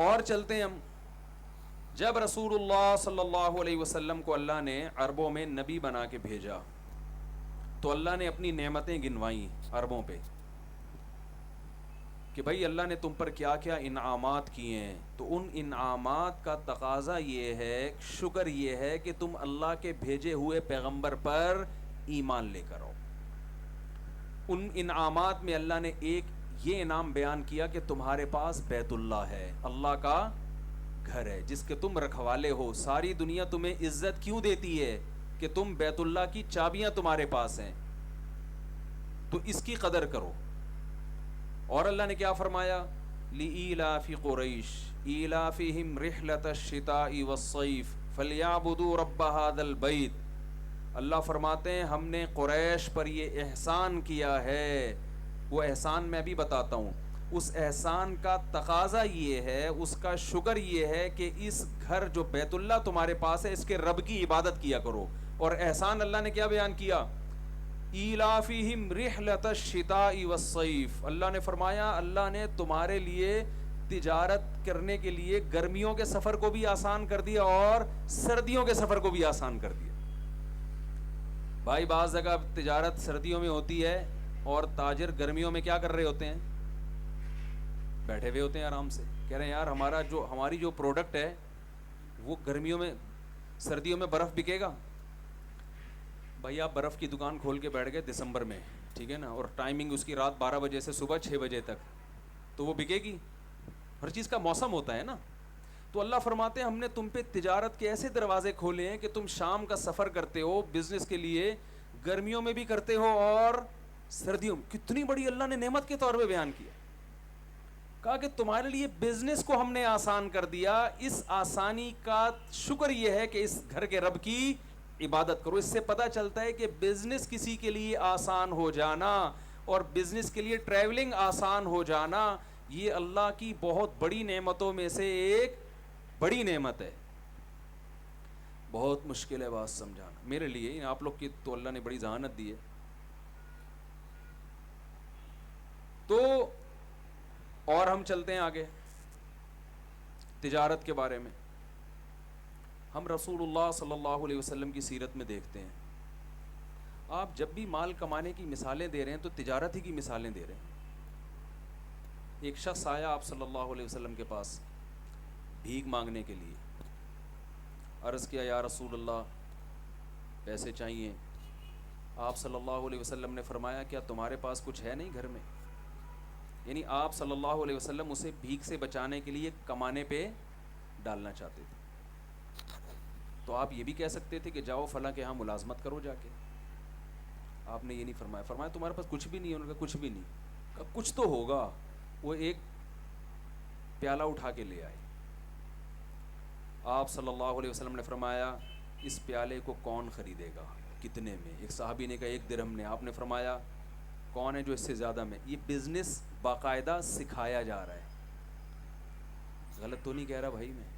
اور چلتے ہیں ہم. جب رسول اللہ صلی اللہ علیہ وسلم کو اللہ نے عربوں میں نبی بنا کے بھیجا تو اللہ نے اپنی نعمتیں گنوائیں عربوں پہ کہ بھائی اللہ نے تم پر کیا کیا انعامات کیے ہیں. تو ان انعامات کا تقاضا یہ ہے, شکر یہ ہے کہ تم اللہ کے بھیجے ہوئے پیغمبر پر ایمان لے کر آؤ. ان انعامات میں اللہ نے ایک یہ انعام بیان کیا کہ تمہارے پاس بیت اللہ ہے, اللہ کا گھر ہے جس کے تم رکھوالے ہو. ساری دنیا تمہیں عزت کیوں دیتی ہے کہ تم بیت اللہ کی چابیاں تمہارے پاس ہیں, تو اس کی قدر کرو. اور اللہ نے کیا فرمایا, لِإِيلَافِ قُرَيْشٍ إِيلَافِهِمْ رِحْلَةَ الشِّتَاءِ وَالصَّيْفِ فَلْيَعْبُدُوا رَبَّ هَذَا الْبَيْتِ. اللہ فرماتے ہیں ہم نے قریش پر یہ احسان کیا ہے. وہ احسان میں بھی بتاتا ہوں. اس احسان کا تقاضا یہ ہے, اس کا شکر یہ ہے کہ اس گھر جو بیت اللہ تمہارے پاس ہے اس کے رب کی عبادت کیا کرو. اور احسان اللہ نے کیا بیان کیا, ایلافہم رحلۃ الشتاء والصیف. اللہ نے فرمایا اللہ نے تمہارے لیے تجارت کرنے کے لیے گرمیوں کے سفر کو بھی آسان کر دیا اور سردیوں کے سفر کو بھی آسان کر دیا. بھائی بعض جگہ تجارت سردیوں میں ہوتی ہے اور تاجر گرمیوں میں کیا کر رہے ہوتے ہیں, بیٹھے ہوئے ہوتے ہیں آرام سے, کہہ رہے ہیں یار ہماری جو پروڈکٹ ہے وہ گرمیوں میں سردیوں میں برف بکے گا. بھائی آپ برف کی دکان کھول کے بیٹھ گئے دسمبر میں, ٹھیک ہے نا, اور ٹائمنگ اس کی رات 12 بجے سے صبح 6 بجے تک, تو وہ بکے گی. ہر چیز کا موسم ہوتا ہے نا. تو اللہ فرماتے ہیں ہم نے تم پہ تجارت کے ایسے دروازے کھولے ہیں کہ تم شام کا سفر کرتے ہو بزنس کے لیے, گرمیوں میں بھی کرتے ہو اور سردیوں میں. کتنی بڑی اللہ نے نعمت کے طور پہ بیان کیا, کہا کہ تمہارے لیے بزنس کو ہم نے آسان کر دیا. اس آسانی کا شکر یہ ہے کہ اس گھر کے رب کی عبادت کرو. اس سے پتہ چلتا ہے کہ بزنس کسی کے لیے آسان ہو جانا اور بزنس کے لیے ٹریولنگ آسان ہو جانا یہ اللہ کی بہت بڑی نعمتوں میں سے ایک بڑی نعمت ہے. بہت مشکل ہے بات سمجھانا میرے لیے, آپ لوگ کی تو اللہ نے بڑی ذہانت دی ہے. تو اور ہم چلتے ہیں آگے تجارت کے بارے میں. ہم رسول اللہ صلی اللہ علیہ وسلم کی سیرت میں دیکھتے ہیں, آپ جب بھی مال کمانے کی مثالیں دے رہے ہیں تو تجارت ہی کی مثالیں دے رہے ہیں. ایک شخص آیا آپ صلی اللہ علیہ وسلم کے پاس بھیک مانگنے کے لیے, عرض کیا یا رسول اللہ پیسے چاہیے. آپ صلی اللہ علیہ وسلم نے فرمایا کیا تمہارے پاس کچھ ہے نہیں گھر میں, یعنی آپ صلی اللہ علیہ وسلم اسے بھیک سے بچانے کے لیے کمانے پہ ڈالنا چاہتے تھے. تو آپ یہ بھی کہہ سکتے تھے کہ جاؤ فلاں کے ہاں ملازمت کرو جا کے. آپ نے یہ نہیں فرمایا, فرمایا تمہارے پاس کچھ بھی نہیں ہے. انہوں نے کہا کچھ بھی نہیں. کہا کچھ تو ہوگا. وہ ایک پیالہ اٹھا کے لے آئے. آپ صلی اللہ علیہ وسلم نے فرمایا اس پیالے کو کون خریدے گا, کتنے میں؟ ایک صحابی نے کہا 1 درہم نے. آپ نے فرمایا کون ہے جو اس سے زیادہ میں؟ یہ بزنس باقاعدہ سکھایا جا رہا ہے. غلط تو نہیں کہہ رہا بھائی میں؟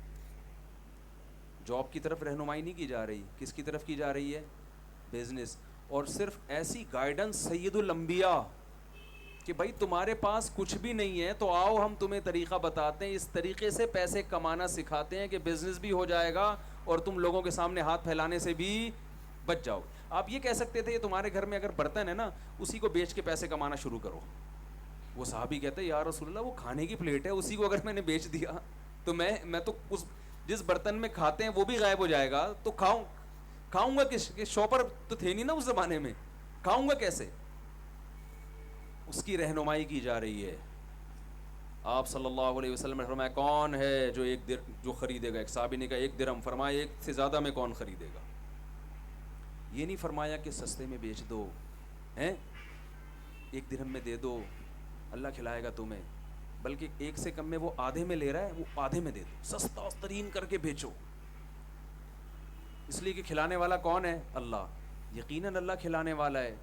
جاب کی طرف رہنمائی نہیں کی جا رہی, کس کی طرف کی جا رہی ہے؟ بزنس. اور صرف ایسی گائیڈنس سید الانبیاء کہ بھائی تمہارے پاس کچھ بھی نہیں ہے تو آؤ ہم تمہیں طریقہ بتاتے ہیں, اس طریقے سے پیسے کمانا سکھاتے ہیں کہ بزنس بھی ہو جائے گا اور تم لوگوں کے سامنے ہاتھ پھیلانے سے بھی بچ جاؤ. آپ یہ کہہ سکتے تھے تمہارے گھر میں اگر برتن ہے نا اسی کو بیچ کے پیسے کمانا شروع کرو. وہ صحابی کہتے ہیں یا رسول اللہ وہ کھانے کی پلیٹ ہے, اسی کو اگر میں نے بیچ دیا تو میں تو اس جس برتن میں کھاتے ہیں وہ بھی غائب ہو جائے گا, تو کھاؤں گا کس؟ شاپر تو تھے نہیں نا اس زمانے میں, کھاؤں گا کیسے؟ اس کی رہنمائی کی جا رہی ہے. آپ صلی اللہ علیہ وسلم نے فرمایا کون ہے جو خریدے گا؟ ایک صحابی نے کہا 1 درہم. فرمایا 1 سے زیادہ میں کون خریدے گا؟ یہ نہیں فرمایا کہ سستے میں بیچ دو ہیں, 1 درہم میں دے دو اللہ کھلائے گا تمہیں, بلکہ 1 سے کم میں وہ آدھے میں لے رہا ہے وہ آدھے میں دے دو, سستا ترین کر کے بیچو. اس لیے کہ کھلانے والا کون ہے؟ اللہ. یقیناً اللہ کھلانے والا ہے.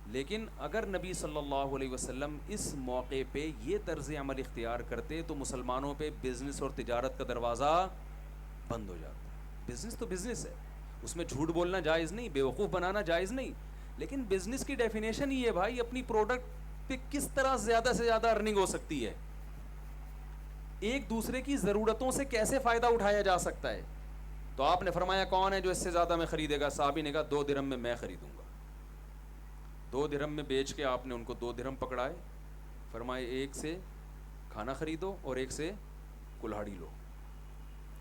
لیکن اگر نبی صلی اللہ علیہ وسلم اس موقع پہ یہ طرز عمل اختیار کرتے تو مسلمانوں پہ بزنس اور تجارت کا دروازہ بند ہو جاتا. بزنس تو بزنس ہے, اس میں جھوٹ بولنا جائز نہیں, بیوقوف بنانا جائز نہیں, لیکن بزنس کی ڈیفینیشن ہی ہے بھائی اپنی پروڈکٹ پہ کس طرح زیادہ سے زیادہ ارننگ ہو سکتی ہے. ایک دوسرے کی ضرورتوں سے کیسے فائدہ اٹھایا جا سکتا ہے. تو آپ نے فرمایا کون ہے جو اس سے زیادہ میں خریدے گا؟ صحابی نے کہا 2 درہم میں خریدوں گا. 2 درہم میں بیچ کے آپ نے ان کو 2 درہم پکڑائے. فرمائے ایک سے کھانا خریدو اور ایک سے کلہاڑی لو.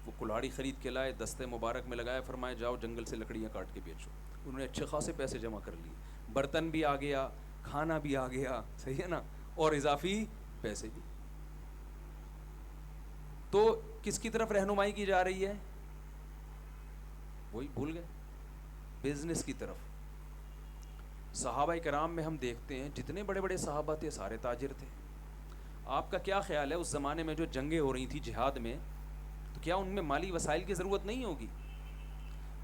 وہ کلہاڑی خرید کے لائے, دستے مبارک میں لگائے, فرمائے جاؤ جنگل سے لکڑیاں کاٹ کے بیچو. انہوں نے اچھے خاصے پیسے جمع کر لیے, برتن بھی آ گیا, کھانا بھی آ گیا, صحیح ہے نا, اور اضافی پیسے بھی. تو کس کی طرف رہنمائی کی جا رہی ہے؟ وہی بھول گئے, بزنس کی طرف. صحابہ کرام میں ہم دیکھتے ہیں جتنے بڑے بڑے صحابہ تھے سارے تاجر تھے. آپ کا کیا خیال ہے اس زمانے میں جو جنگیں ہو رہی تھیں جہاد میں, تو کیا ان میں مالی وسائل کی ضرورت نہیں ہوگی؟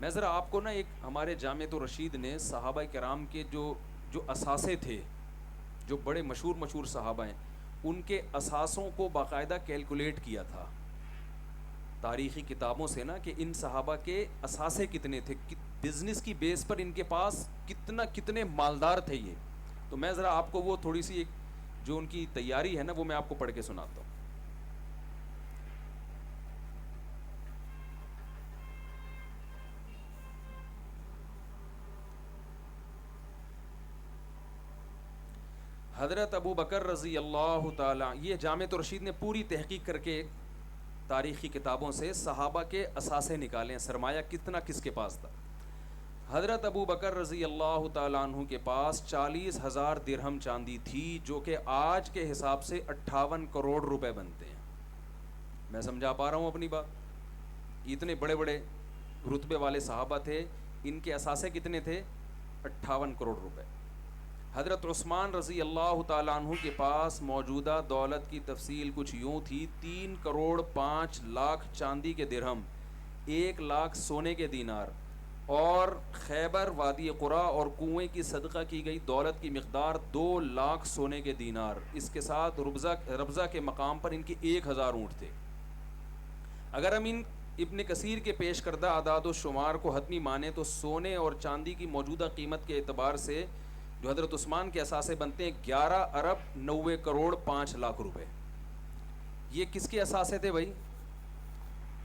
میں ذرا آپ کو نا ایک ہمارے جامعۃ الرشید نے صحابہ کرام کے جو اثاثے تھے, جو بڑے مشہور صحابہ ہیں, ان کے اثاثوں کو باقاعدہ کیلکولیٹ کیا تھا تاریخی کتابوں سے نا, کہ ان صحابہ کے اثاثے کتنے تھے, بزنس کی بیس پر ان کے پاس کتنے مالدار تھے یہ. تو میں ذرا آپ کو وہ تھوڑی سی ایک جو ان کی تیاری ہے نا وہ میں آپ کو پڑھ کے سناتا ہوں. حضرت ابو بکر رضی اللہ تعالی, یہ جامعۃ الرشید نے پوری تحقیق کر کے تاریخی کتابوں سے صحابہ کے اثاثے نکالے ہیں, سرمایہ کتنا کس کے پاس تھا. حضرت ابو بکر رضی اللہ تعالیٰ عنہ کے پاس 40,000 درہم چاندی تھی, جو کہ آج کے حساب سے 58 کروڑ روپے بنتے ہیں. میں سمجھا پا رہا ہوں اپنی بات؟ اتنے بڑے بڑے رتبے والے صحابہ تھے, ان کے اثاثے کتنے تھے؟ 58 کروڑ روپے. حضرت عثمان رضی اللہ تعالیٰ عنہ کے پاس موجودہ دولت کی تفصیل کچھ یوں تھی: 3 کروڑ 5 لاکھ چاندی کے درہم, 1 لاکھ سونے کے دینار, اور خیبر, وادی قرا اور کنویں کی صدقہ کی گئی دولت کی مقدار 2 لاکھ سونے کے دینار. اس کے ساتھ ربضہ کے مقام پر ان کے 1000 اونٹ تھے. اگر ہم ان ابن کثیر کے پیش کردہ اعداد و شمار کو حتمی مانیں تو سونے اور چاندی کی موجودہ قیمت کے اعتبار سے جو حضرت عثمان کے اثاثے بنتے ہیں 11 ارب 90 کروڑ 5 لاکھ روپے. یہ کس کے اثاثے تھے بھائی؟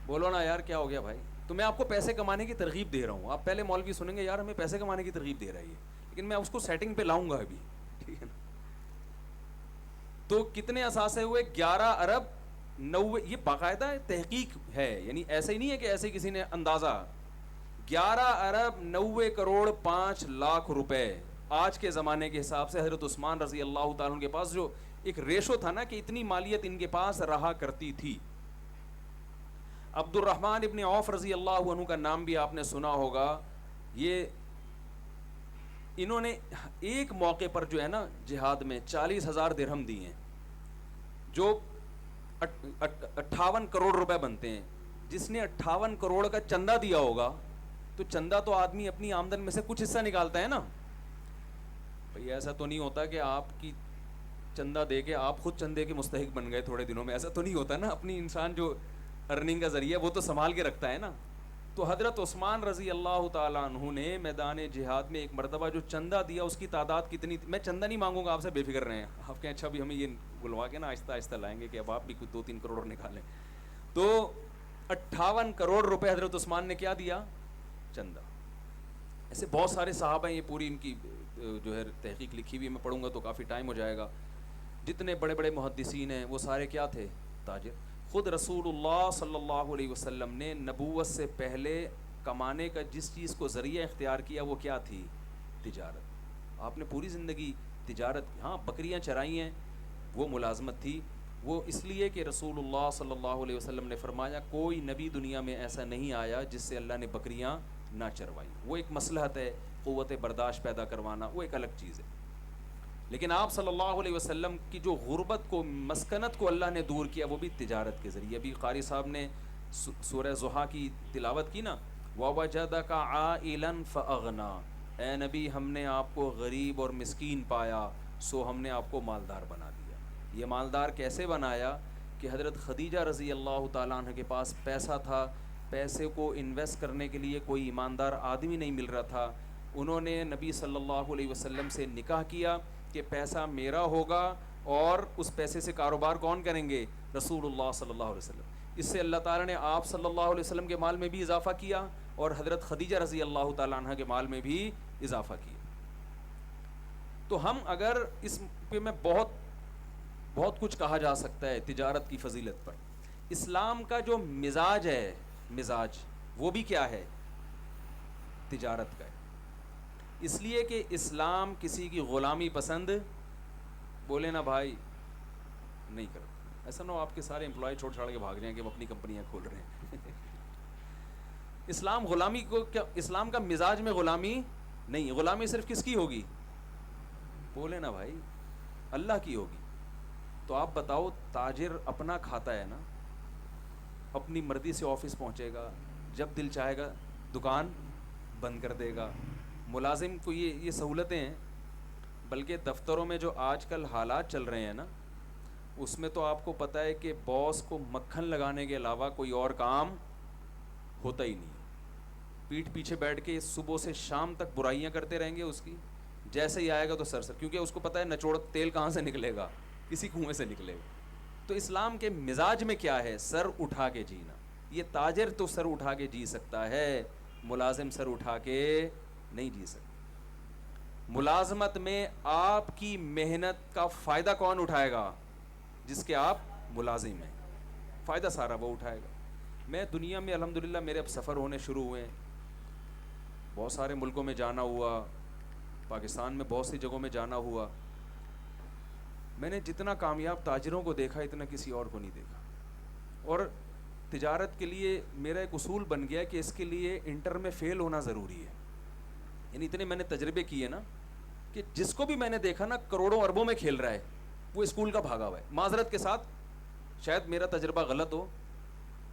بولو نا یار, کیا ہو گیا بھائی؟ تو میں آپ کو پیسے کمانے کی ترغیب دے رہا ہوں. آپ پہلے مولوی سنیں گے یار ہمیں پیسے کمانے کی ترغیب دے رہا ہے یہ, لیکن میں اس کو سیٹنگ پہ لاؤں گا ابھی, ٹھیک ہے نا. تو کتنے اثاثے ہوئے؟ 11 ارب 90. یہ باقاعدہ تحقیق ہے, یعنی ایسے ہی نہیں ہے کہ ایسے کسی نے اندازہ. 11 ارب 90 کروڑ 5 لاکھ روپے آج کے زمانے کے حساب سے. حضرت عثمان رضی اللہ تعالیٰ کے پاس جو ایک ریشو تھا نا کہ اتنی مالیت ان کے پاس رہا کرتی تھی. عبد الرحمن ابن عوف رضی اللہ عنہ کا نام بھی آپ نے سنا ہوگا. یہ انہوں نے ایک موقع پر جو ہے نا جہاد میں 40,000 درہم دیے ہیں, جو 58 کروڑ روپے بنتے ہیں. جس نے 58 کروڑ کا چندہ دیا ہوگا, تو چندہ تو آدمی اپنی آمدن میں سے کچھ حصہ نکالتا ہے نا بھئی. ایسا تو نہیں ہوتا کہ آپ کی چندہ دے کے آپ خود چندے کے مستحق بن گئے تھوڑے دنوں میں, ایسا تو نہیں ہوتا نا. اپنی انسان جو ارننگ کا ذریعہ وہ تو سنبھال کے رکھتا ہے نا. تو حضرت عثمان رضی اللہ تعالیٰ عنہ نے میدان جہاد میں ایک مرتبہ جو چندہ دیا اس کی تعداد کتنی تھی؟ میں چندہ نہیں مانگوں گا آپ سے, بے فکر رہیں. آپ کہیں اچھا بھی ہمیں یہ بلوا کے نا آہستہ آہستہ لائیں گے کہ اب آپ بھی کچھ 2-3 کروڑ نکالیں. تو 58 کروڑ روپے حضرت عثمان نے کیا دیا؟ چندہ. ایسے بہت سارے صحابہ ہیں, یہ پوری ان کی جو ہے تحقیق لکھی ہوئی, میں پڑھوں گا تو کافی ٹائم ہو جائے گا. جتنے بڑے بڑے محدثین ہیں وہ سارے کیا تھے؟ تاجر. خود رسول اللہ صلی اللہ علیہ وسلم نے نبوت سے پہلے کمانے کا جس چیز کو ذریعہ اختیار کیا وہ کیا تھی؟ تجارت. آپ نے پوری زندگی تجارت, ہاں بکریاں چرائی ہیں, وہ ملازمت تھی. وہ اس لیے کہ رسول اللہ صلی اللہ علیہ وسلم نے فرمایا کوئی نبی دنیا میں ایسا نہیں آیا جس سے اللہ نے بکریاں نہ چروائی. وہ ایک مصلحت ہے, قوت برداشت پیدا کروانا, وہ ایک الگ چیز ہے. لیکن آپ صلی اللہ علیہ وسلم کی جو غربت کو, مسکنت کو اللہ نے دور کیا وہ بھی تجارت کے ذریعے. ابھی قاری صاحب نے سورہ ضحیٰ کی تلاوت کی نا, وَوَجَدَكَ عَائِلًا فَأَغْنَى, اے نبی ہم نے آپ کو غریب اور مسکین پایا سو ہم نے آپ کو مالدار بنا دیا. یہ مالدار کیسے بنایا کہ حضرت خدیجہ رضی اللہ تعالیٰ عنہ کے پاس پیسہ تھا, پیسے کو انویسٹ کرنے کے لیے کوئی ایماندار آدمی نہیں مل رہا تھا. انہوں نے نبی صلی اللہ علیہ وسلم سے نکاح کیا کہ پیسہ میرا ہوگا اور اس پیسے سے کاروبار کون کریں گے؟ رسول اللہ صلی اللہ علیہ وسلم. اس سے اللہ تعالیٰ نے آپ صلی اللہ علیہ وسلم کے مال میں بھی اضافہ کیا اور حضرت خدیجہ رضی اللہ تعالیٰ عنہ کے مال میں بھی اضافہ کیا. تو ہم اگر اس پہ میں بہت کچھ کہا جا سکتا ہے تجارت کی فضیلت پر. اسلام کا جو مزاج وہ بھی کیا ہے؟ تجارت کا ہے. اس لیے کہ اسلام کسی کی غلامی پسند بولے نا بھائی نہیں کرتا. ایسا نہ ہو آپ کے سارے امپلائی چھوڑ کے بھاگ جائیں کہ وہ اپنی کمپنیاں کھول رہے ہیں. اسلام غلامی کو کیا، اسلام کا مزاج میں غلامی نہیں. غلامی صرف کس کی ہوگی؟ بولے نا بھائی اللہ کی ہوگی. تو آپ بتاؤ تاجر اپنا کھاتا ہے نا، اپنی مرضی سے آفس پہنچے گا، جب دل چاہے گا دکان بند کر دے گا. ملازم کو یہ سہولتیں ہیں. بلکہ دفتروں میں جو آج کل حالات چل رہے ہیں نا، اس میں تو آپ کو پتہ ہے کہ باس کو مکھن لگانے کے علاوہ کوئی اور کام ہوتا ہی نہیں. پیٹھ پیچھے بیٹھ کے صبح سے شام تک برائیاں کرتے رہیں گے اس کی. جیسے ہی آئے گا تو سر کیونکہ اس کو پتہ ہے نچوڑ تیل کہاں سے نکلے گا، کسی کنویں سے نکلے گا. تو اسلام کے مزاج میں کیا ہے؟ سر اٹھا کے جینا. یہ تاجر تو سر اٹھا کے جی سکتا ہے، ملازم سر اٹھا کے نہیں جی سکتا. ملازمت میں آپ کی محنت کا فائدہ کون اٹھائے گا؟ جس کے آپ ملازم ہیں. فائدہ سارا وہ اٹھائے گا. میں دنیا میں الحمدللہ میرے اب سفر ہونے شروع ہوئے ہیں. بہت سارے ملکوں میں جانا ہوا، پاکستان میں بہت سی جگہوں میں جانا ہوا. میں نے جتنا کامیاب تاجروں کو دیکھا اتنا کسی اور کو نہیں دیکھا. اور تجارت کے لیے میرا ایک اصول بن گیا کہ اس کے لیے انٹر میں فیل ہونا ضروری ہے. یعنی اتنے میں نے تجربے کیے نا کہ جس کو بھی میں نے دیکھا نا کروڑوں اربوں میں کھیل رہا ہے وہ اسکول کا بھاگا ہوا ہے. معذرت کے ساتھ شاید میرا تجربہ غلط ہو.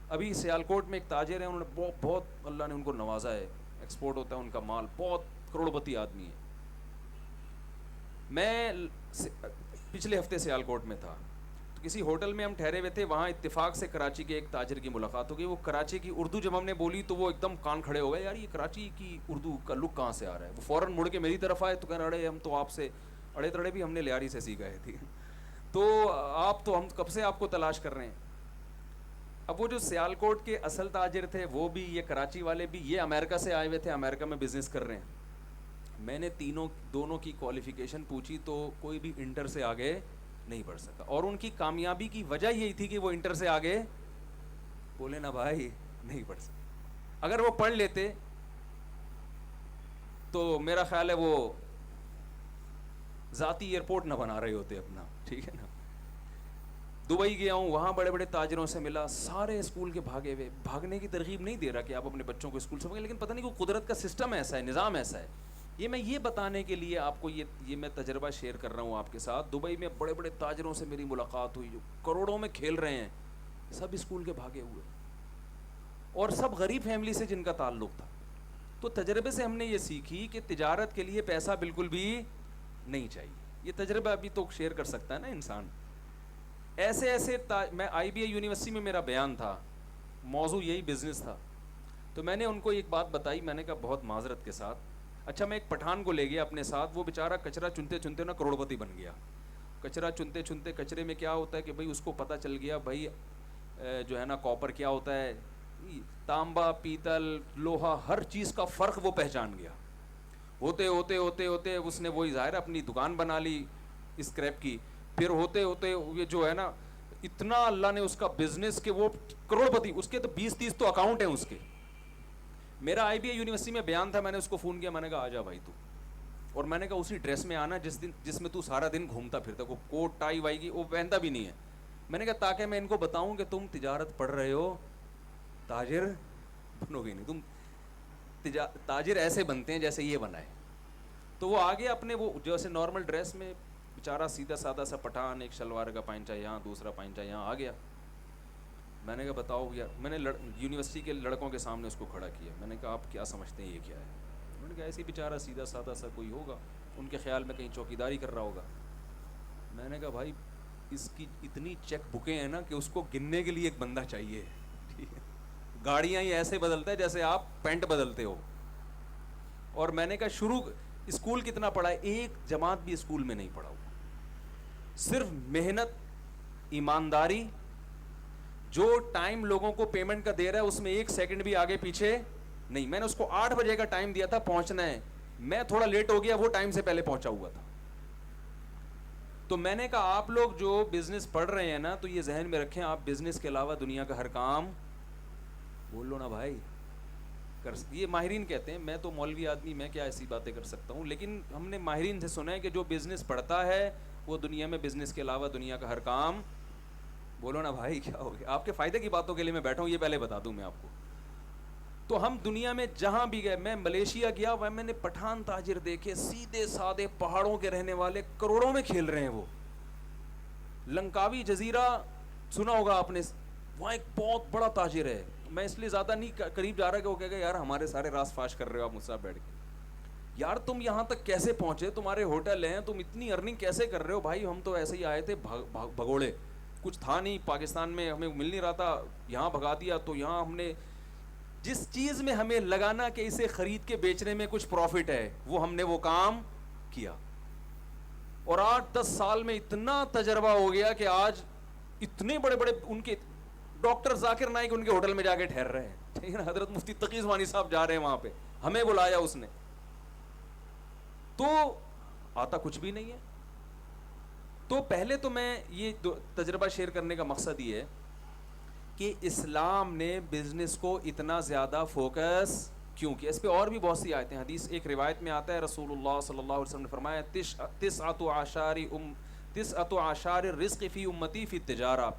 ابھی سیالکوٹ میں ایک تاجر ہیں، انہوں نے بہت اللہ نے ان کو نوازا ہے، ایکسپورٹ ہوتا ہے ان کا مال، بہت کروڑپتی آدمی ہے. میں پچھلے ہفتے سیالکوٹ میں تھا تو کسی ہوٹل میں ہم ٹھہرے ہوئے تھے. وہاں اتفاق سے کراچی کے ایک تاجر کی ملاقات ہو گئی. وہ کراچی کی اردو جب ہم نے بولی تو وہ ایک دم کان کھڑے ہو گئے، یار یہ کراچی کی اردو کا لک کہاں سے آ رہا ہے. وہ فوراً مڑ کے میری طرف آئے تو کہہ رہے ہم تو آپ سے اڑے تڑے بھی ہم نے لیاری سے سیکھا ہے تھی تو آپ تو ہم کب سے آپ کو تلاش کر رہے ہیں. اب وہ جو سیالکوٹ کے اصل تاجر تھے وہ بھی، یہ کراچی والے بھی، یہ امریکہ سے آئے ہوئے تھے، امریکہ میں بزنس کر رہے ہیں. میں نے دونوں کی کوالیفیکیشن پوچھی تو کوئی بھی انٹر سے آگے نہیں بڑھ سکا. اور ان کی کامیابی کی وجہ یہی تھی کہ وہ انٹر سے آگے بولے نا بھائی نہیں بڑھ سکے. اگر وہ پڑھ لیتے تو میرا خیال ہے وہ ذاتی ایئرپورٹ نہ بنا رہے ہوتے اپنا. ٹھیک ہے نا. دبئی گیا ہوں، وہاں بڑے بڑے تاجروں سے ملا، سارے اسکول کے بھاگے ہوئے. بھاگنے کی ترغیب نہیں دے رہا کہ آپ اپنے بچوں کو اسکول سے بھاگیں، لیکن پتہ نہیں کہ قدرت کا سسٹم ایسا ہے، نظام ایسا ہے. میں یہ بتانے کے لیے آپ کو یہ میں تجربہ شیئر کر رہا ہوں آپ کے ساتھ. دبئی میں بڑے بڑے تاجروں سے میری ملاقات ہوئی جو کروڑوں میں کھیل رہے ہیں، سب اسکول کے بھاگے ہوئے اور سب غریب فیملی سے جن کا تعلق تھا. تو تجربے سے ہم نے یہ سیکھی کہ تجارت کے لیے پیسہ بالکل بھی نہیں چاہیے. یہ تجربہ ابھی تو شیئر کر سکتا ہے نا انسان. ایسے میں آئی بی اے یونیورسٹی میں میرا بیان تھا، موضوع یہی بزنس تھا. تو میں نے ان کو ایک بات بتائی، میں نے کہا بہت معذرت کے ساتھ، اچھا میں ایک پٹھان کو لے گیا اپنے ساتھ، وہ بیچارہ کچرا چنتے چنتے نا کروڑپتی بن گیا. کچرا چنتے چنتے کچرے میں کیا ہوتا ہے کہ بھائی اس کو پتہ چل گیا بھائی جو ہے نا کاپر کیا ہوتا ہے، تانبا، پیتل، لوہا، ہر چیز کا فرق وہ پہچان گیا. ہوتے ہوتے ہوتے ہوتے اس نے وہی ظاہر اپنی دکان بنا لی اسکریپ کی. پھر ہوتے ہوتے یہ جو ہے نا اتنا اللہ نے اس کا بزنس کہ وہ کروڑپتی، اس کے تو 20-30 تو اکاؤنٹ ہیں اس کے. میرا آئی بی اے یونیورسٹی میں بیان تھا، میں نے اس کو فون کیا، میں نے کہا آ جا بھائی تو. اور میں نے کہا اسی ڈریس میں آنا جس میں تو سارا دن گھومتا پھرتا، وہ کوٹ ٹائی وائی کی وہ پہنتا بھی نہیں ہے. میں نے کہا تاکہ میں ان کو بتاؤں کہ تم تجارت پڑھ رہے ہو، تاجر بنو گے نہیں. تم تاجر ایسے بنتے ہیں جیسے یہ بنا ہے. تو وہ آگے اپنے وہ جیسے نارمل ڈریس میں بیچارہ سیدھا سادہ سا پٹھان، ایک شلوار کا پائنچا یہاں، دوسرا پائنچا یہاں آ گیا. میں نے کہا بتاؤ یار، میں نے یونیورسٹی کے لڑکوں کے سامنے اس کو کھڑا کیا. میں نے کہا آپ کیا سمجھتے ہیں یہ کیا ہے؟ انہوں نے کہا ایسے بیچارہ سیدھا سادہ سا کوئی ہوگا، ان کے خیال میں کہیں چوکیداری کر رہا ہوگا. میں نے کہا بھائی اس کی اتنی چیک بکیں ہیں نا کہ اس کو گننے کے لیے ایک بندہ چاہیے. ٹھیک ہے، گاڑیاں یہ ایسے بدلتا ہے جیسے آپ پینٹ بدلتے ہو. اور میں نے کہا شروع اسکول کتنا پڑھا ہے؟ ایک جماعت بھی اسکول میں نہیں پڑھا ہوا. صرف محنت، ایمانداری جو ٹائم لوگوں کو پیمنٹ کا دے رہا ہے اس میں 1 سیکنڈ بھی آگے پیچھے نہیں. میں نے اس کو 8 بجے کا ٹائم دیا تھا پہنچنا ہے, میں تھوڑا لیٹ ہو گیا, وہ ٹائم سے پہلے پہنچا ہوا تھا. تو میں نے کہا آپ لوگ جو بزنس پڑھ رہے ہیں نا, تو یہ ذہن میں رکھیں آپ بزنس کے علاوہ دنیا کا ہر کام, بول لو نا بھائی, یہ ماہرین کہتے ہیں, میں تو مولوی آدمی, میں کیا ایسی باتیں کر سکتا ہوں, لیکن ہم نے ماہرین سے سنا ہے کہ جو بزنس پڑھتا ہے وہ دنیا میں بزنس کے علاوہ دنیا کا ہر کام, بولو نا بھائی کیا ہو گیا. آپ کے فائدے کی باتوں کے لیے میں بیٹھا ہوں, یہ پہلے بتا دوں میں آپ کو. تو ہم دنیا میں جہاں بھی گئے, میں ملیشیا گیا, وہ میں نے پٹھان تاجر دیکھے, سیدھے سادے پہاڑوں کے رہنے والے, کروڑوں میں کھیل رہے ہیں وہ. لنکاوی جزیرہ سنا ہوگا آپ نے, وہاں ایک بہت بڑا تاجر ہے, میں اس لیے زیادہ نہیں قریب جا رہا کہ وہ کہے گا یار ہمارے سارے راز فاش کر رہے ہو آپ مجھ سے بیٹھ کے. یار تم یہاں تک کیسے پہنچے, تمہارے ہوٹل ہیں, تم اتنی ارننگ کیسے کر رہے ہو بھائی. ہم تو ایسے ہی آئے تھے بھگوڑے, کچھ تھا نہیں پاکستان میں, ہمیں مل نہیں رہا تھا, یہاں بھگا دیا. تو یہاں ہم نے جس چیز میں ہمیں لگانا کہ اسے خرید کے بیچنے میں کچھ پروفٹ ہے, وہ ہم نے وہ کام کیا. اور 8-10 سال میں اتنا تجربہ ہو گیا کہ آج اتنے بڑے بڑے ان کے ڈاکٹر ذاکر نائک ان کے ہوٹل میں جا کے ٹھہر رہے ہیں, ٹھیک ہے نا. حضرت مفتی تقی عثمانی صاحب جا رہے ہیں وہاں پہ, ہمیں بلایا اس نے. تو آتا کچھ بھی نہیں ہے. تو پہلے تو میں یہ تجربہ شیئر کرنے کا مقصد یہ ہے کہ اسلام نے بزنس کو اتنا زیادہ فوکس کیوں کیا. اس پہ اور بھی بہت سی آیتیں, حدیث ایک روایت میں آتا ہے, رسول اللہ صلی اللہ علیہ وسلم نے فرمایا تسعۃ اعشار الرزق فی امتی فی التجارہ.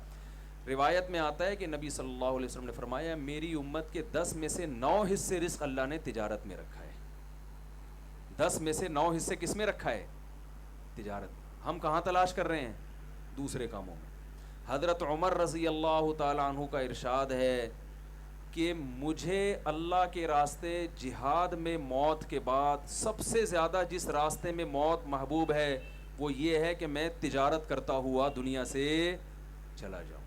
روایت میں آتا ہے کہ نبی صلی اللہ علیہ وسلم نے فرمایا میری امت کے 10 میں سے 9 حصے رزق اللہ نے تجارت میں رکھا ہے. 10 میں سے 9 حصے کس میں رکھا ہے؟ تجارت. ہم کہاں تلاش کر رہے ہیں؟ دوسرے کاموں میں. حضرت عمر رضی اللہ تعالی عنہ کا ارشاد ہے کہ مجھے اللہ کے راستے جہاد میں موت کے بعد سب سے زیادہ جس راستے میں موت محبوب ہے وہ یہ ہے کہ میں تجارت کرتا ہوا دنیا سے چلا جاؤں.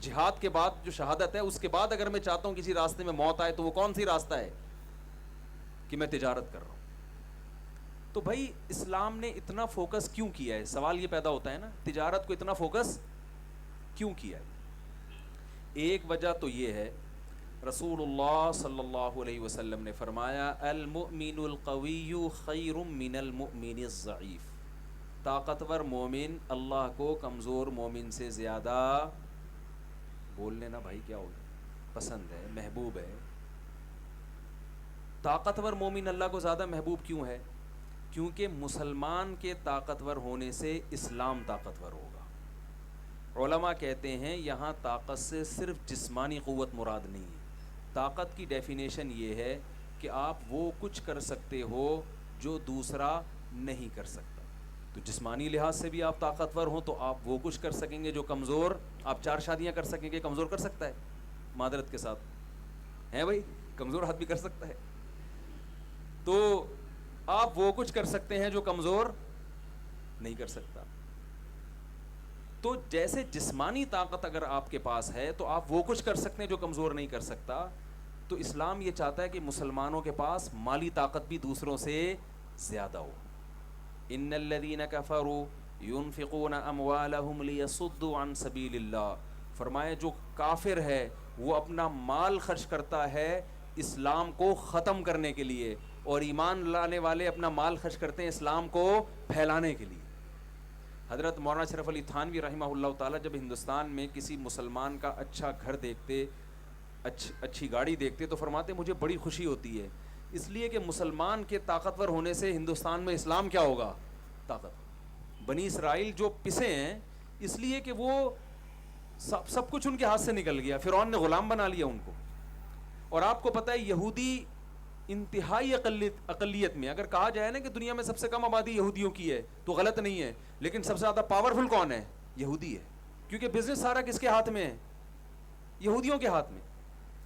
جہاد کے بعد جو شہادت ہے اس کے بعد اگر میں چاہتا ہوں کسی راستے میں موت آئے تو وہ کون سی راستہ ہے؟ کہ میں تجارت کر رہا ہوں. تو بھائی اسلام نے اتنا فوکس کیوں کیا ہے؟ سوال یہ پیدا ہوتا ہے نا, تجارت کو اتنا فوکس کیوں کیا ہے؟ ایک وجہ تو یہ ہے, رسول اللہ صلی اللہ علیہ وسلم نے فرمایا المؤمن القوی خیر من المؤمن الضعیف. طاقتور مومن اللہ کو کمزور مومن سے زیادہ, بول لینا بھائی کیا ہوگا, پسند ہے, محبوب ہے. طاقتور مومن اللہ کو زیادہ محبوب کیوں ہے؟ کیونکہ مسلمان کے طاقتور ہونے سے اسلام طاقتور ہوگا. علماء کہتے ہیں یہاں طاقت سے صرف جسمانی قوت مراد نہیں ہے. طاقت کی ڈیفینیشن یہ ہے کہ آپ وہ کچھ کر سکتے ہو جو دوسرا نہیں کر سکتا. تو جسمانی لحاظ سے بھی آپ طاقتور ہوں تو آپ وہ کچھ کر سکیں گے جو کمزور, آپ 4 شادیاں کر سکیں گے, کمزور کر سکتا ہے معذرت کے ساتھ, ہیں بھائی, کمزور حد بھی کر سکتا ہے. تو آپ وہ کچھ کر سکتے ہیں جو کمزور نہیں کر سکتا. تو جیسے جسمانی طاقت اگر آپ کے پاس ہے تو آپ وہ کچھ کر سکتے ہیں جو کمزور نہیں کر سکتا. تو اسلام یہ چاہتا ہے کہ مسلمانوں کے پاس مالی طاقت بھی دوسروں سے زیادہ ہو. ان الذين كفروا ينفقون اموالهم ليصدوا عن سبيل اللہ. فرمایا جو کافر ہے وہ اپنا مال خرچ کرتا ہے اسلام کو ختم کرنے کے لیے, اور ایمان لانے والے اپنا مال خرچ کرتے ہیں اسلام کو پھیلانے کے لیے. حضرت مولانا اشرف علی تھانوی رحمہ اللہ تعالیٰ جب ہندوستان میں کسی مسلمان کا اچھا گھر دیکھتے, اچھی گاڑی دیکھتے تو فرماتے مجھے بڑی خوشی ہوتی ہے, اس لیے کہ مسلمان کے طاقتور ہونے سے ہندوستان میں اسلام کیا ہوگا؟ طاقت. بنی اسرائیل جو پسے ہیں اس لیے کہ وہ سب کچھ ان کے ہاتھ سے نکل گیا, فرعون نے غلام بنا لیا ان کو. اور آپ کو پتہ ہے یہودی انتہائی اقلیت میں, اگر کہا جائے نا کہ دنیا میں سب سے کم آبادی یہودیوں کی ہے تو غلط نہیں ہے, لیکن سب سے زیادہ پاورفل کون ہے؟ یہودی ہے. کیونکہ بزنس سارا کس کے ہاتھ میں ہے؟ یہودیوں کے ہاتھ میں.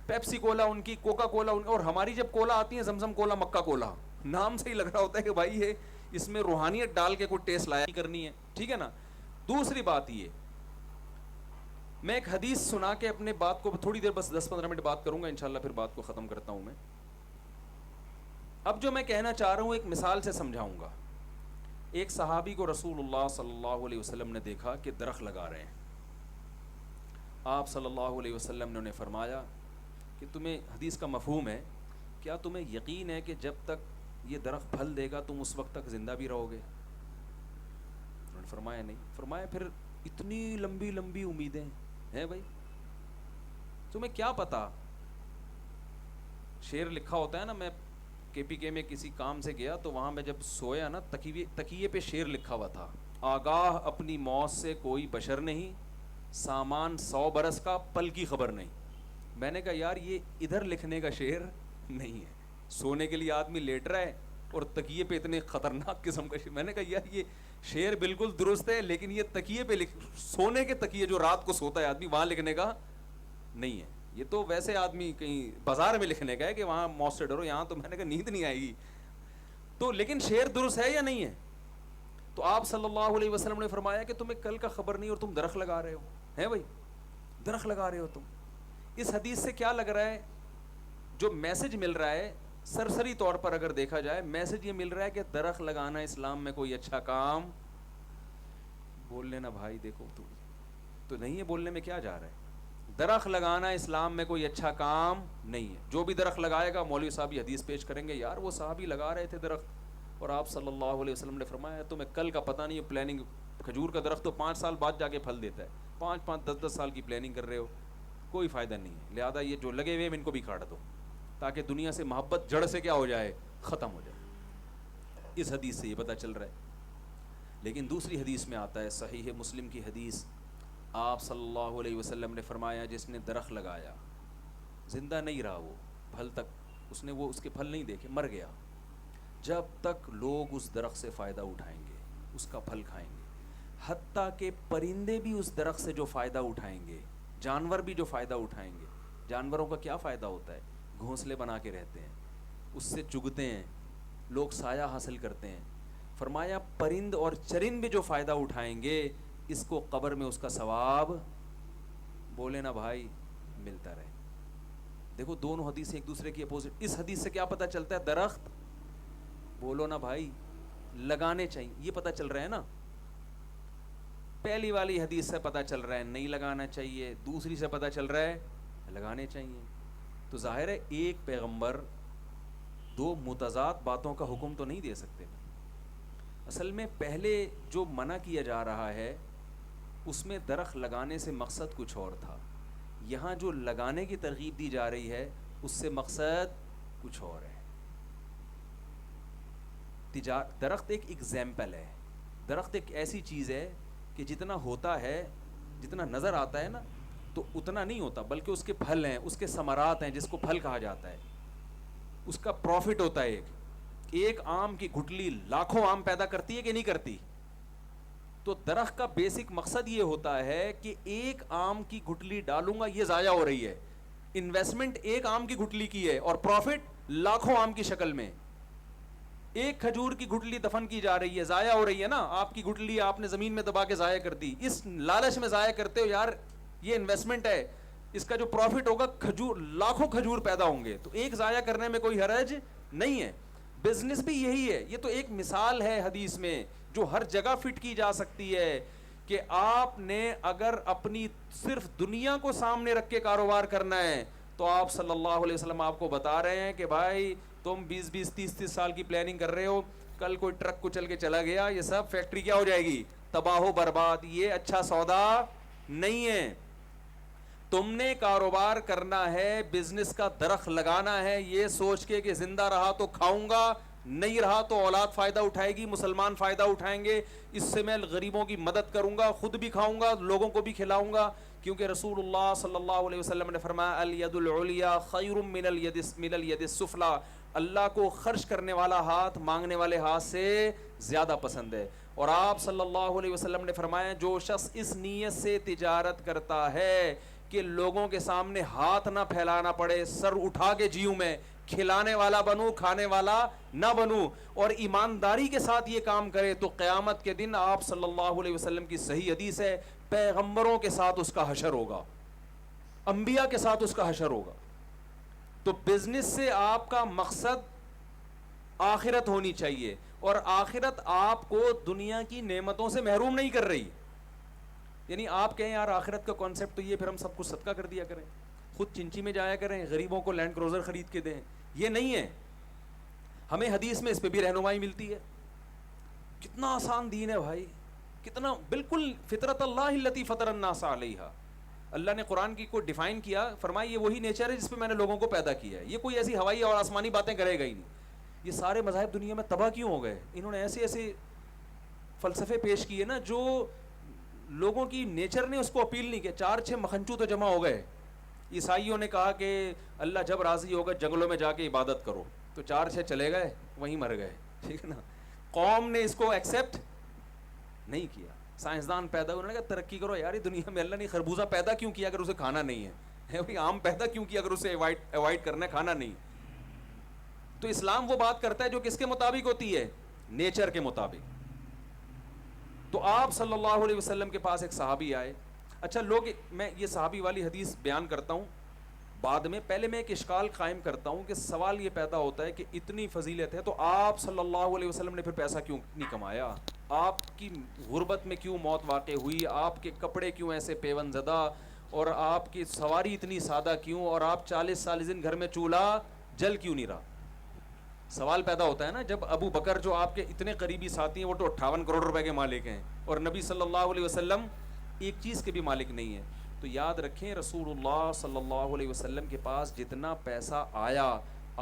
پیپسی کولا ان کی, کوکا کولا ان کی, اور ہماری جب کولا آتی ہے زمزم کولا, مکہ کولا, نام سے ہی لگ رہا ہوتا ہے کہ بھائی یہ اس میں روحانیت ڈال کے کوئی ٹیسٹ لایا کرنی ہے, ٹھیک ہے نا. دوسری بات یہ, میں ایک حدیث سنا کے اپنے بات کو تھوڑی دیر بس 10-15 منٹ بات کروں گا انشاءاللہ, پھر بات کو ختم کرتا ہوں میں. اب جو میں کہنا چاہ رہا ہوں ایک مثال سے سمجھاؤں گا. ایک صحابی کو رسول اللہ صلی اللہ علیہ وسلم نے دیکھا کہ درخت لگا رہے ہیں, آپ صلی اللہ علیہ وسلم نے انہیں فرمایا کہ تمہیں حدیث کا مفہوم ہے، کیا تمہیں یقین ہے کہ جب تک یہ درخت پھل دے گا تم اس وقت تک زندہ بھی رہو گے؟ انہوں نے فرمایا نہیں۔ فرمایا پھر اتنی لمبی لمبی امیدیں ہیں بھائی، تمہیں کیا پتا؟ شعر لکھا ہوتا ہے نا، میں KPK میں کسی کام سے گیا تو وہاں میں جب سویا نا، تکیے پہ شعر لکھا ہوا تھا، آگاہ اپنی موت سے کوئی بشر نہیں، سامان 100 برس کا پل کی خبر نہیں۔ میں نے کہا یار یہ ادھر لکھنے کا شعر نہیں ہے، سونے کے لیے آدمی لیٹ رہا ہے اور تکیے پہ اتنے خطرناک قسم کا شعر۔ میں نے کہا یار یہ شعر بالکل درست ہے لیکن یہ تکیے پہ سونے کے تکیے جو رات کو سوتا ہے آدمی، وہاں لکھنے کا نہیں ہے۔ یہ تو ویسے آدمی کہیں بازار میں لکھنے کا ہے کہ وہاں موت سے ڈرو، یہاں تو میں نے کہا نیند نہیں آئے گی۔ تو لیکن شعر درست ہے یا نہیں ہے؟ تو آپ صلی اللہ علیہ وسلم نے فرمایا کہ تمہیں کل کا خبر نہیں اور تم درخت لگا رہے ہو، ہیں بھائی درخت لگا رہے ہو تم۔ اس حدیث سے کیا لگ رہا ہے؟ جو میسج مل رہا ہے سرسری طور پر اگر دیکھا جائے، میسج یہ مل رہا ہے کہ درخت لگانا اسلام میں کوئی اچھا کام، بول لینا بھائی دیکھو تو نہیں ہے، بولنے میں کیا جا رہا ہے؟ درخت لگانا اسلام میں کوئی اچھا کام نہیں ہے۔ جو بھی درخت لگائے گا، مولوی صاحب یہ حدیث پیش کریں گے، یار وہ صحابی لگا رہے تھے درخت اور آپ صلی اللہ علیہ وسلم نے فرمایا تمہیں کل کا پتہ نہیں ہے، پلاننگ کھجور کا درخت تو 5 سال بعد جا کے پھل دیتا ہے، 5 10 سال کی پلاننگ کر رہے ہو، کوئی فائدہ نہیں ہے۔ لہذا یہ جو لگے ہوئے ہیں ان کو بھی کاٹ دو تاکہ دنیا سے محبت جڑ سے کیا ہو جائے، ختم ہو جائے۔ اس حدیث سے یہ پتہ چل رہا ہے۔ لیکن دوسری حدیث میں آتا ہے، صحیح مسلم کی حدیث، آپ صلی اللہ علیہ وسلم نے فرمایا جس نے درخت لگایا، زندہ نہیں رہا وہ پھل تک، اس کے پھل نہیں دیکھے، مر گیا، جب تک لوگ اس درخت سے فائدہ اٹھائیں گے اس کا پھل کھائیں گے، حتیٰ کہ پرندے بھی اس درخت سے جو فائدہ اٹھائیں گے، جانور بھی جو فائدہ اٹھائیں گے۔ جانوروں کا کیا فائدہ ہوتا ہے؟ گھونسلے بنا کے رہتے ہیں، اس سے چگتے ہیں، لوگ سایہ حاصل کرتے ہیں۔ فرمایا پرند اور چرند بھی جو فائدہ اٹھائیں گے، اس کو قبر میں اس کا ثواب، بولے نا بھائی، ملتا رہے۔ دیکھو دونوں حدیثیں ایک دوسرے کی اپوزٹ۔ اس حدیث سے کیا پتہ چلتا ہے؟ درخت، بولو نا بھائی، لگانے چاہیے، یہ پتہ چل رہا ہے نا۔ پہلی والی حدیث سے پتہ چل رہا ہے نہیں لگانا چاہیے، دوسری سے پتہ چل رہا ہے لگانے چاہیے۔ تو ظاہر ہے ایک پیغمبر دو متضاد باتوں کا حکم تو نہیں دے سکتے۔ اصل میں پہلے جو منع کیا جا رہا ہے اس میں درخت لگانے سے مقصد کچھ اور تھا، یہاں جو لگانے کی ترغیب دی جا رہی ہے اس سے مقصد کچھ اور ہے۔ درخت ایک ایگزامپل ہے، درخت ایک ایسی چیز ہے کہ جتنا ہوتا ہے، جتنا نظر آتا ہے نا تو اتنا نہیں ہوتا، بلکہ اس کے پھل ہیں، اس کے ثمرات ہیں جس کو پھل کہا جاتا ہے، اس کا پروفٹ ہوتا ہے۔ ایک آم کی گٹلی لاکھوں آم پیدا کرتی ہے کہ نہیں کرتی؟ تو درخت کا بیسک مقصد یہ ہوتا ہے کہ ایک آم کی گٹلی ڈالوں گا یہ ضائع ہو رہی ہے، انویسٹمنٹ ایک آم کی گٹلی کی ہے اور پروفٹ لاکھوں آم کی شکل میں۔ ایک کھجور کی گٹلی دفن کی جا رہی ہے، ضائع ہو رہی ہے نا، آپ کی گٹلی آپ نے زمین میں دبا کے ضائع کر دی، اس لالچ میں ضائع کرتے ہو یار یہ انویسٹمنٹ ہے، اس کا جو پروفٹ ہوگا کھجور، لاکھوں کھجور پیدا ہوں گے، تو ایک ضائع کرنے میں کوئی حرج نہیں ہے۔ بزنس بھی یہی ہے، یہ تو ایک مثال ہے حدیث میں جو ہر جگہ فٹ کی جا سکتی ہے کہ آپ نے اگر اپنی صرف دنیا کو سامنے رکھ کے کاروبار کرنا ہے تو آپ صلی اللہ علیہ وسلم آپ کو بتا رہے ہیں کہ بھائی تم 20 30 سال کی پلاننگ کر رہے ہو، کل کوئی ٹرک کچل کے چلا گیا، یہ سب فیکٹری کیا ہو جائے گی، تباہ و برباد، یہ اچھا سودا نہیں ہے۔ تم نے کاروبار کرنا ہے، بزنس کا درخت لگانا ہے یہ سوچ کے کہ زندہ رہا تو کھاؤں گا، نہیں رہا تو اولاد فائدہ اٹھائے گی، مسلمان فائدہ اٹھائیں گے، اس سے میں غریبوں کی مدد کروں گا، خود بھی کھاؤں گا، لوگوں کو بھی کھلاؤں گا، کیونکہ رسول اللہ صلی اللہ علیہ وسلم نے فرمایا الید العلیٰ خیر من الید السفلیٰ، اللہ کو خرچ کرنے والا ہاتھ مانگنے والے ہاتھ سے زیادہ پسند ہے۔ اور آپ صلی اللہ علیہ وسلم نے فرمایا جو شخص اس نیت سے تجارت کرتا ہے کہ لوگوں کے سامنے ہاتھ نہ پھیلانا پڑے، سر اٹھا کے جیوں میں، کھلانے والا بنوں کھانے والا نہ بنوں، اور ایمانداری کے ساتھ یہ کام کرے، تو قیامت کے دن آپ صلی اللہ علیہ وسلم کی صحیح حدیث ہے پیغمبروں کے ساتھ اس کا حشر ہوگا، انبیاء کے ساتھ اس کا حشر ہوگا۔ تو بزنس سے آپ کا مقصد آخرت ہونی چاہیے، اور آخرت آپ کو دنیا کی نعمتوں سے محروم نہیں کر رہی۔ یعنی آپ کہیں یار آخرت کا کانسیپٹ تو یہ، پھر ہم سب کچھ صدقہ کر دیا کریں، خود چنچی میں جایا کریں، غریبوں کو لینڈ کروزر خرید کے دیں. یہ نہیں ہے. ہمیں حدیث میں اس پہ بھی رہنمائی ملتی ہے. کتنا آسان دین ہے بھائی، کتنا بالکل فطرت اللہ التی فطر الناس علیہا. اللہ نے قرآن کی کو ڈیفائن کیا، فرمایا یہ وہی نیچر ہے جس پہ میں نے لوگوں کو پیدا کیا ہے. یہ کوئی ایسی ہوائی اور آسمانی باتیں کرے گا ہی نہیں. یہ سارے مذاہب دنیا میں تباہ کیوں ہو گئے؟ انہوں نے ایسے ایسے فلسفے پیش کیے نا جو لوگوں کی نیچر نے اس کو اپیل نہیں کیا. 4-6 مکھنچو تو جمع ہو گئے. عیسائیوں نے کہا کہ اللہ جب راضی ہوگا جنگلوں میں جا کے عبادت کرو، تو 4-6 چلے گئے، وہیں مر گئے. ٹھیک ہے نا. قوم نے اس کو ایکسیپٹ نہیں کیا. سائنسدان پیدا ہوئے، انہوں نے کہا ترقی کرو یار، دنیا میں اللہ نے خربوزہ پیدا کیوں کیا اگر اسے کھانا نہیں ہے؟ آم پیدا کیوں کیا اگر اسے اوائڈ کرنا ہے، کھانا نہیں. تو اسلام وہ بات کرتا ہے جو کس کے مطابق ہوتی ہے؟ نیچر کے مطابق. تو آپ صلی اللہ علیہ وسلم کے پاس ایک صحابی آئے. اچھا لوگ، میں یہ صحابی والی حدیث بیان کرتا ہوں بعد میں، پہلے میں ایک اشکال قائم کرتا ہوں کہ سوال یہ پیدا ہوتا ہے کہ اتنی فضیلت ہے تو آپ صلی اللہ علیہ وسلم نے پھر پیسہ کیوں نہیں کمایا؟ آپ کی غربت میں کیوں موت واقع ہوئی؟ آپ کے کپڑے کیوں ایسے پیون زدہ؟ اور آپ کی سواری اتنی سادہ کیوں؟ اور آپ 40 دن گھر میں چولہا جل کیوں نہیں رہا؟ سوال پیدا ہوتا ہے نا. جب ابو بکر جو آپ کے اتنے قریبی ساتھی ہیں وہ تو 58 کروڑ روپے کے مالک ہیں، اور نبی صلی اللہ علیہ وسلم ایک چیز کے بھی مالک نہیں ہے. تو یاد رکھیں رسول اللہ صلی اللہ علیہ وسلم کے پاس جتنا پیسہ آیا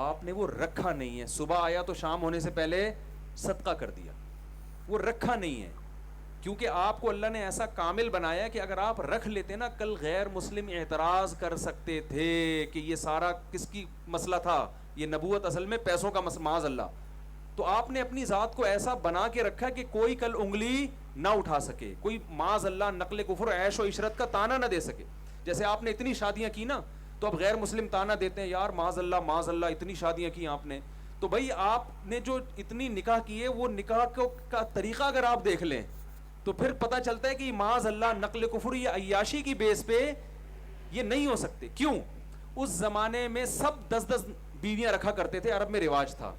آپ نے وہ رکھا نہیں ہے. صبح آیا تو شام ہونے سے پہلے صدقہ کر دیا. وہ رکھا نہیں ہے کیونکہ آپ کو اللہ نے ایسا کامل بنایا کہ اگر آپ رکھ لیتے نا، کل غیر مسلم اعتراض کر سکتے تھے کہ یہ سارا کس کی مسئلہ تھا، یہ نبوت اصل میں پیسوں کا معاذ اللہ. تو آپ نے اپنی ذات کو ایسا بنا کے رکھا کہ کوئی کل انگلی نہ اٹھا سکے، کوئی معاذ اللہ نقل کفر عیش و عشرت کا تانا نہ دے سکے. جیسے آپ نے اتنی شادیاں کی نا، تو اب غیر مسلم تانا دیتے ہیں یار معاذ اللہ اتنی شادیاں کی آپ نے. تو بھائی آپ نے جو اتنی نکاح کیے، وہ نکاح کا طریقہ اگر آپ دیکھ لیں تو پھر پتہ چلتا ہے کہ معاذ اللہ نقل کفر یا عیاشی کی بیس پہ یہ نہیں ہو سکتے. کیوں؟ اس زمانے میں سب 10 بیویاں رکھا کرتے تھے، عرب میں رواج تھا،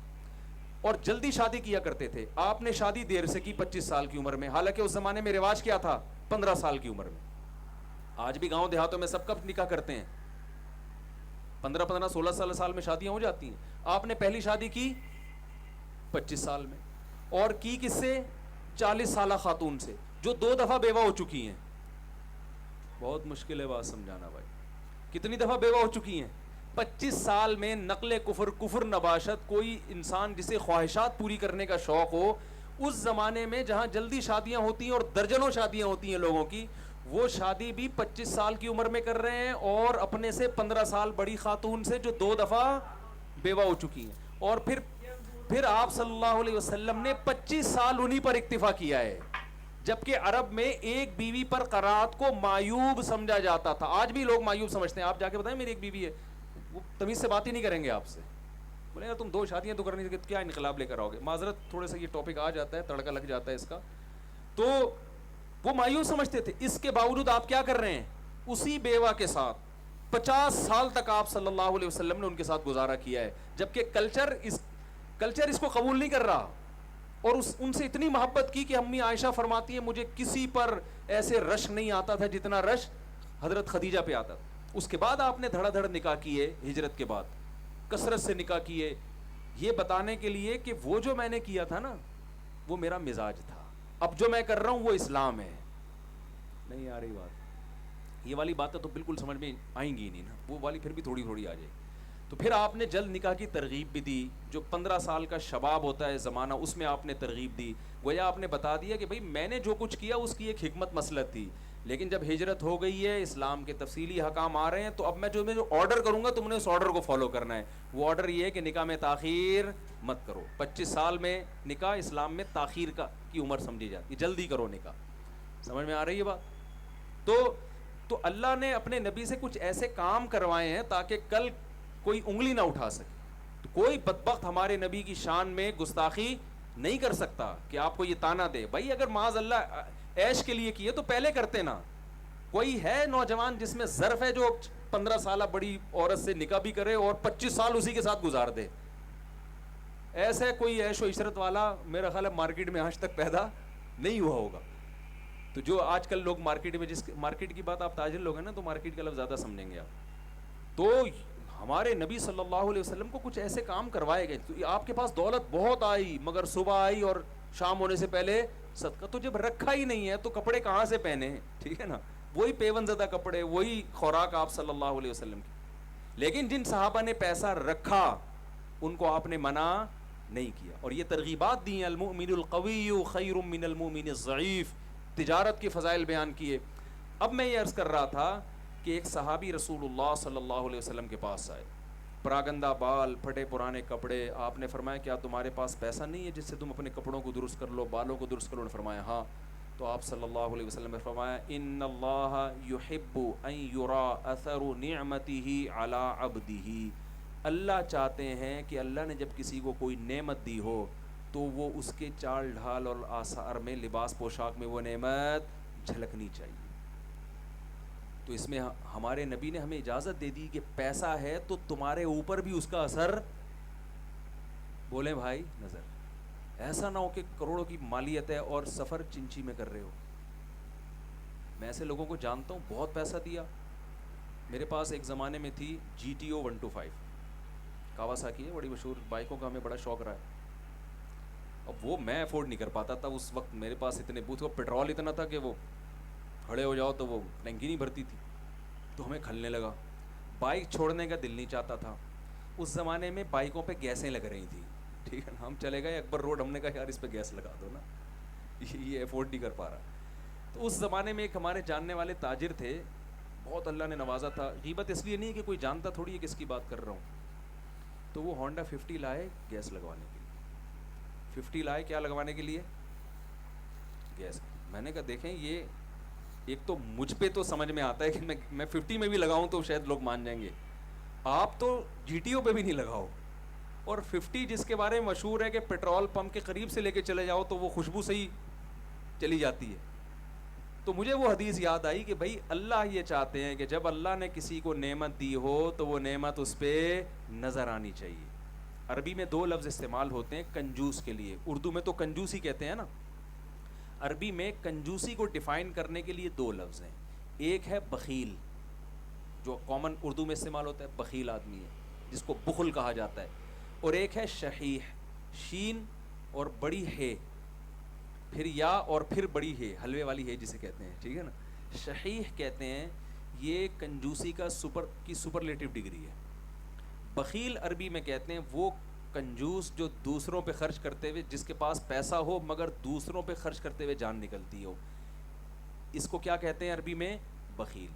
اور جلدی شادی کیا کرتے تھے. آپ نے شادی دیر سے کی 25 سال کی عمر میں، حالانکہ اس زمانے میں رواج کیا تھا؟ 15 سال کی عمر میں. آج بھی گاؤں دیہاتوں میں سب کب نکاح کرتے ہیں؟ 15 16 سال میں شادیاں ہو جاتی ہیں. آپ نے پہلی شادی کی 25 سال میں، اور کی کس سے؟ 40 سالہ خاتون سے جو 2 دفعہ بیوہ ہو چکی ہیں. بہت مشکل ہے بات سمجھانا بھائی. کتنی دفعہ بیوہ ہو چکی ہیں؟ 25 سال میں. نقل کفر نباشت. کوئی انسان جسے خواہشات پوری کرنے کا شوق ہو، اس زمانے میں جہاں جلدی شادیاں ہوتی ہیں اور درجنوں شادیاں ہوتی ہیں لوگوں کی، وہ شادی بھی 25 سال کی عمر میں کر رہے ہیں، اور اپنے سے 15 سال بڑی خاتون سے جو 2 دفعہ بیوہ ہو چکی ہیں. اور پھر آپ صلی اللہ علیہ وسلم نے 25 سال انہی پر اکتفا کیا ہے، جبکہ عرب میں ایک بیوی پر قرات کو معیوب سمجھا جاتا تھا. آج بھی لوگ معیوب سمجھتے ہیں. آپ جا کے بتائیں میری ایک بیوی ہے، وہ تمیز سے بات ہی نہیں کریں گے آپ سے. بولے گا تم 2 شادیاں تو کرنی، کیا انقلاب لے کر آؤ گے؟ معذرت تھوڑے سا یہ ٹاپک آ جاتا ہے، تڑکا لگ جاتا ہے اس کا. تو وہ مایوس سمجھتے تھے. اس کے باوجود آپ کیا کر رہے ہیں؟ اسی بیوہ کے ساتھ 50 سال تک آپ صلی اللہ علیہ وسلم نے ان کے ساتھ گزارا کیا ہے، جبکہ کلچر اس کو قبول نہیں کر رہا. اور ان سے اتنی محبت کی کہ امی عائشہ فرماتی ہیں مجھے کسی پر ایسے رش نہیں آتا تھا جتنا رش حضرت خدیجہ پہ آتا تھا. اس کے بعد آپ نے دھڑا دھڑ نکاح کیے، ہجرت کے بعد کثرت سے نکاح کیے، یہ بتانے کے لیے کہ وہ جو میں نے کیا تھا نا وہ میرا مزاج تھا، اب جو میں کر رہا ہوں وہ اسلام ہے. نہیں آ رہی بات؟ یہ والی باتیں تو بالکل سمجھ میں آئیں گی نہیں نا، وہ والی پھر بھی تھوڑی تھوڑی آ جائے. تو پھر آپ نے جلد نکاح کی ترغیب بھی دی. جو 15 سال کا شباب ہوتا ہے زمانہ، اس میں آپ نے ترغیب دی. گویا آپ نے بتا دیا کہ بھئی میں نے جو کچھ کیا اس کی ایک حکمت مسلط تھی، لیکن جب ہجرت ہو گئی ہے، اسلام کے تفصیلی حکام آ رہے ہیں، تو اب میں جو آرڈر کروں گا تم نے اس آرڈر کو فالو کرنا ہے. وہ آرڈر یہ ہے کہ نکاح میں تاخیر مت کرو. 25 سال میں نکاح اسلام میں تاخیر کی عمر سمجھی جاتی ہے، جلدی کرو نکاح. سمجھ میں آ رہی ہے بات؟ تو اللہ نے اپنے نبی سے کچھ ایسے کام کروائے ہیں تاکہ کل کوئی انگلی نہ اٹھا سکے. تو کوئی بدبخت ہمارے نبی کی شان میں گستاخی نہیں کر سکتا کہ آپ کو یہ تانا دے. بھائی اگر معاذ اللہ عیش کے لیے کیے تو پہلے کرتے نا. کوئی ہے نوجوان جس میں ظرف ہے جو 15 سالہ بڑی عورت سے نکاح بھی کرے اور 25 سال اسی کے ساتھ گزار دے؟ ایسے کوئی عیش و عشرت والا میرا خیال ہے مارکیٹ میں آج تک پیدا نہیں ہوا ہوگا. تو جو آج کل لوگ مارکیٹ میں، جس مارکیٹ کی بات، آپ تاجر لوگ ہیں نا تو مارکیٹ کا لفظ زیادہ سمجھیں گے آپ. تو ہمارے نبی صلی اللہ علیہ وسلم کو کچھ ایسے کام کروائے گئے. تو آپ کے پاس دولت بہت آئی مگر صبح آئی اور شام ہونے سے پہلے صدقہ. تو جب رکھا ہی نہیں ہے تو کپڑے کہاں سے پہنے ہیں؟ ٹھیک ہے نا، وہی پیون زدہ کپڑے، وہی خوراک آپ صلی اللہ علیہ وسلم کی. لیکن جن صحابہ نے پیسہ رکھا ان کو آپ نے منع نہیں کیا. اور یہ ترغیبات دی ہیں، المؤمن القوی خیر من المؤمن الضعیف، تجارت کے فضائل بیان کیے. اب میں یہ عرض کر رہا تھا کہ ایک صحابی رسول اللہ صلی اللہ علیہ وسلم کے پاس آئے، پراگندہ بال، پھٹے پرانے کپڑے. آپ نے فرمایا کیا تمہارے پاس پیسہ نہیں ہے جس سے تم اپنے کپڑوں کو درست کر لو، بالوں کو درست کر لو؟ نے فرمایا ہاں. تو آپ صلی اللہ علیہ وسلم نے فرمایا ان اللہ یحب ان یرا اثر نعمتہ علی عبدہ، اللہ چاہتے ہیں کہ اللہ نے جب کسی کو کوئی نعمت دی ہو تو وہ اس کے چال ڈھال اور آثار میں، لباس پوشاک میں وہ نعمت جھلکنی چاہیے. تو اس میں ہمارے نبی نے ہمیں اجازت دے دی کہ پیسہ ہے تو تمہارے اوپر بھی اس کا اثر، بولیں بھائی، نظر. ایسا نہ ہو کہ کروڑوں کی مالیت ہے اور سفر چنچی میں کر رہے ہو. میں ایسے لوگوں کو جانتا ہوں، بہت پیسہ دیا. میرے پاس ایک زمانے میں تھی GTO 125 کاواساکی ہے، بڑی مشہور بائکوں کا ہمیں بڑا شوق رہا ہے. اب وہ میں افورڈ نہیں کر پاتا تھا اس وقت، میرے پاس اتنے بوتھ، پیٹرول اتنا تھا کہ وہ کھڑے ہو جاؤ تو وہ ٹینکی نہیں بھرتی تھی. تو ہمیں کھلنے لگا، بائک چھوڑنے کا دل نہیں چاہتا تھا. اس زمانے میں بائکوں پہ گیسیں لگ رہی تھیں، ٹھیک ہے نا. ہم چلے گئے اکبر روڈ، ہم نے کہا یار اس پہ گیس لگا دو نا، یہ افورڈ نہیں کر پا رہا. تو اس زمانے میں ایک ہمارے جاننے والے تاجر تھے، بہت اللہ نے نوازا تھا. غیبت اس لیے نہیں کہ کوئی جانتا تھوڑی ہے کس کی بات کر رہا ہوں. تو وہ ہونڈا 50 لائے گیس لگوانے کے لیے. 50 لائے کیا لگوانے کے لیے؟ گیس. میں نے کہا دیکھیں یہ ایک تو مجھ پہ تو سمجھ میں آتا ہے کہ میں 50 میں بھی لگاؤں تو شاید لوگ مان جائیں گے، آپ تو GTO پہ بھی نہیں لگاؤ. اور 50 جس کے بارے میں مشہور ہے کہ پیٹرول پمپ کے قریب سے لے کے چلے جاؤ تو وہ خوشبو سے ہی چلی جاتی ہے. تو مجھے وہ حدیث یاد آئی کہ بھائی اللہ یہ چاہتے ہیں کہ جب اللہ نے کسی کو نعمت دی ہو تو وہ نعمت اس پہ نظر آنی چاہیے. عربی میں 2 لفظ استعمال ہوتے ہیں کنجوس کے لیے، اردو میں تو کنجوسی کہتے ہیں نا. عربی میں کنجوسی کو ڈیفائن کرنے کے لیے 2 لفظ ہیں. ایک ہے بخیل، جو کامن اردو میں استعمال ہوتا ہے، بخیل آدمی ہے جس کو بخل کہا جاتا ہے. اور ایک ہے شحیح، شین اور بڑی ہے، پھر یا اور پھر بڑی ہے، حلوے والی ہے جسے کہتے ہیں، ٹھیک ہے نا. شحیح کہتے ہیں یہ کنجوسی کا سپرلیٹو ڈگری ہے. بخیل عربی میں کہتے ہیں وہ کنجوس جو دوسروں پہ خرچ کرتے ہوئے، جس کے پاس پیسہ ہو مگر دوسروں پہ خرچ کرتے ہوئے جان نکلتی ہو، اس کو کیا کہتے ہیں عربی میں؟ بخیل.